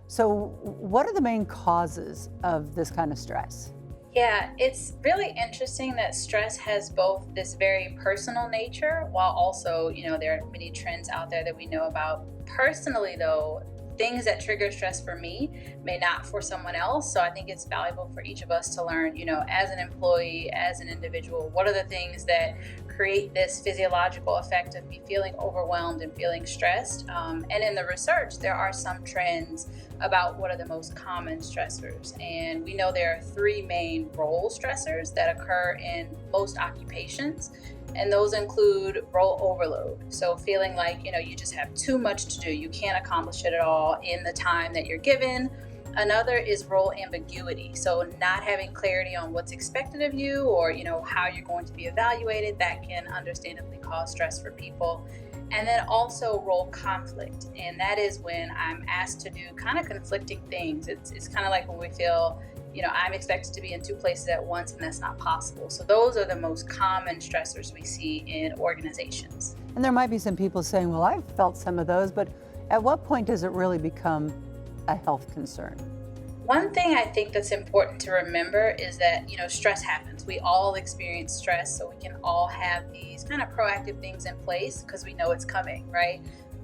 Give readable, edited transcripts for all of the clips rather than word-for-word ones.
So, what are the main causes of this kind of stress? Yeah, it's really interesting that stress has both this very personal nature while also, there are many trends out there that we know about. Personally, though, things that trigger stress for me may not for someone else. So I think it's valuable for each of us to learn, as an employee, as an individual, what are the things that create this physiological effect of me feeling overwhelmed and feeling stressed. And in the research, there are some trends about what are the most common stressors. And we know there are three main role stressors that occur in most occupations. And those include role overload. So feeling like, you just have too much to do. You can't accomplish it at all in the time that you're given. Another is role ambiguity. So not having clarity on what's expected of you or, how you're going to be evaluated, that can understandably cause stress for people. And then also role conflict. And that is when I'm asked to do kind of conflicting things. It's kind of like when we feel, I'm expected to be in two places at once and that's not possible. So those are the most common stressors we see in organizations. And there might be some people saying, well, I've felt some of those, but at what point does it really become a health concern? One thing I think that's important to remember is that, stress happens. We all experience stress, so we can all have these kind of proactive things in place because we know it's coming, right?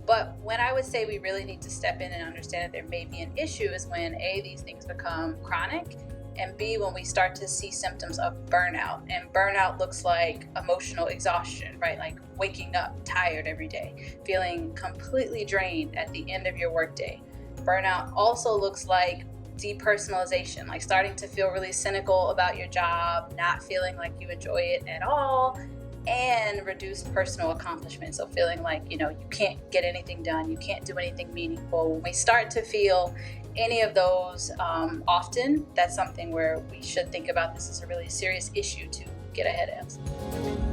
But when I would say we really need to step in and understand that there may be an issue is when A, these things become chronic, and B, when we start to see symptoms of burnout. And burnout looks like emotional exhaustion, right? Like waking up tired every day, feeling completely drained at the end of your workday. Burnout also looks like depersonalization, like starting to feel really cynical about your job, not feeling like you enjoy it at all, and reduced personal accomplishment. So feeling like, you can't get anything done, you can't do anything meaningful. When we start to feel any of those often, that's something where we should think about this as a really serious issue to get ahead of.